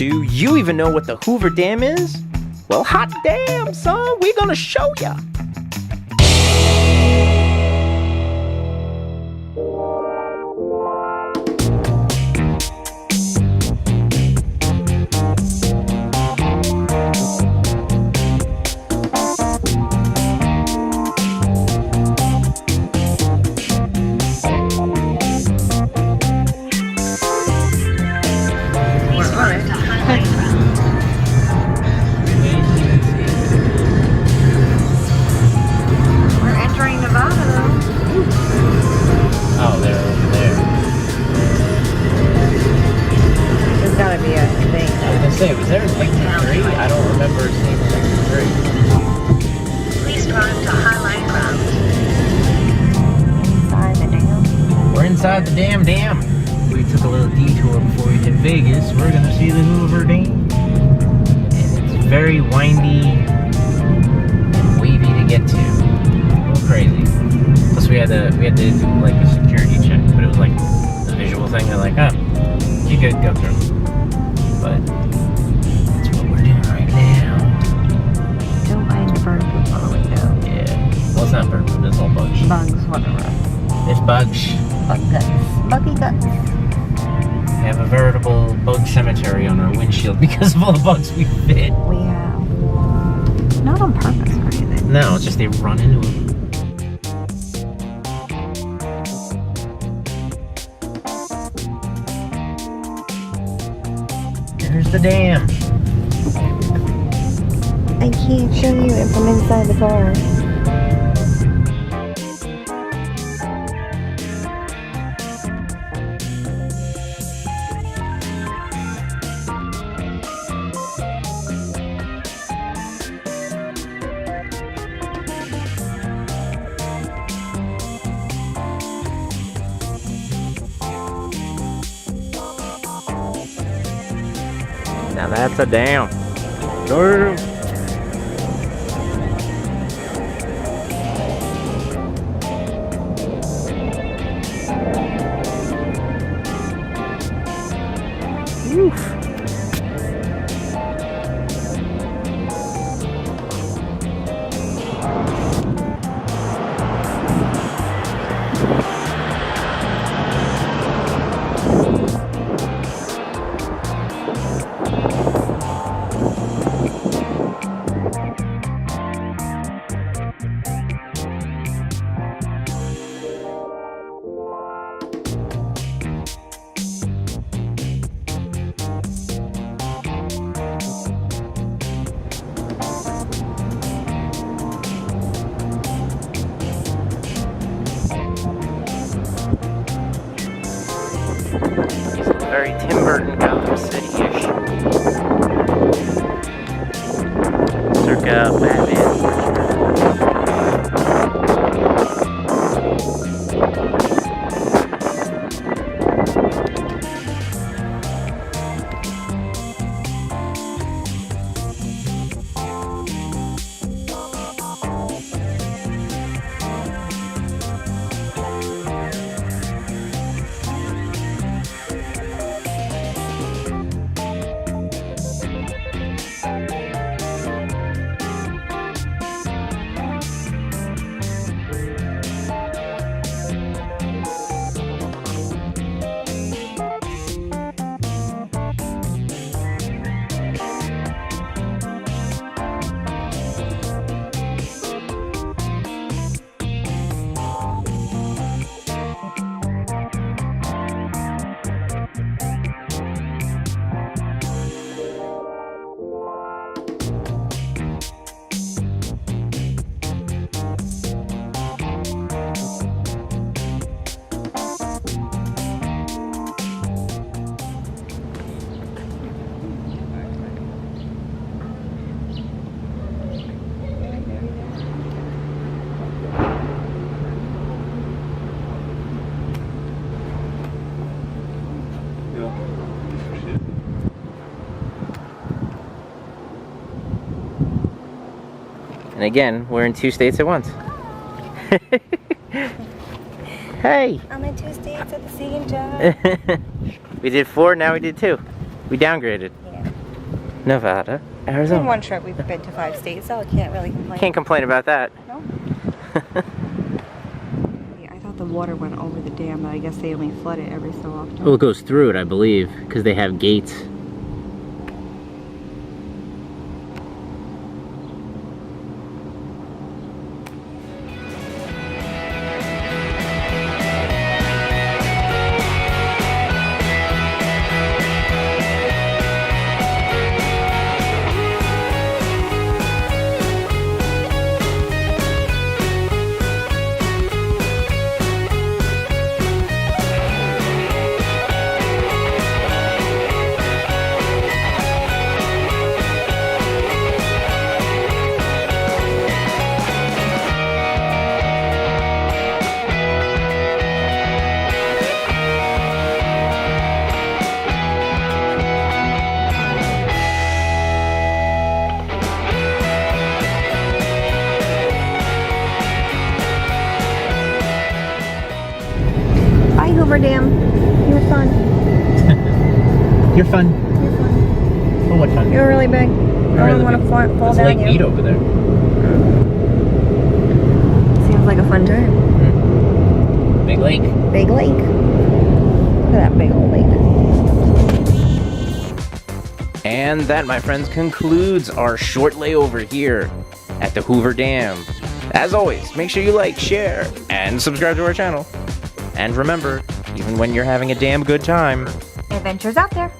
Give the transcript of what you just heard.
Do you even know what the Hoover Dam is? Well, hot damn, son, we're gonna show ya. Was there a section 3? I don't remember seeing section 3. Please drive to Highline Ground. Inside the dam. We're inside the dam. We took a little detour before we hit Vegas. We're gonna see the Hoover Dam. And it's very windy and wavy to get to. A little crazy. Plus we had to do like a security check, but it was like a visual thing. They're like, oh, you could go through. But it's not bird food, it's all bugs. Bugs, whatever. It's bugs. Bug guts. Buggy guts. We have a veritable bug cemetery on our windshield because of all the bugs we fit. We have. Not on purpose or anything. No, it's just they run into them. Here's the dam. I can't show you it from inside the car. Now that's a dam. Damn. Oof. Very Tim Burton Gotham City-ish. Circa Batman. And again, we're in 2 states at once. Hey! I'm in 2 states at the same time. We did 4, now we did 2. We downgraded. Yeah. Nevada, In Arizona. one trip, we've been to 5 states, so I can't really complain. Can't complain about that. No. Yeah, I thought the water went over the dam, but I guess they only flood it every so often. Well, it goes through it, I believe, because they have gates. Bye, Hoover Dam. You're fun. You're fun. You're fun. Oh, what fun? You're really big. I don't want to fall It's down Lake you. Mead over there. Seems like a fun time. Big lake. Big lake. Look at that big old lake. And that, my friends, concludes our short layover here at the Hoover Dam. As always, make sure you like, share, and subscribe to our channel. And remember, even when you're having a damn good time, Adventures out there.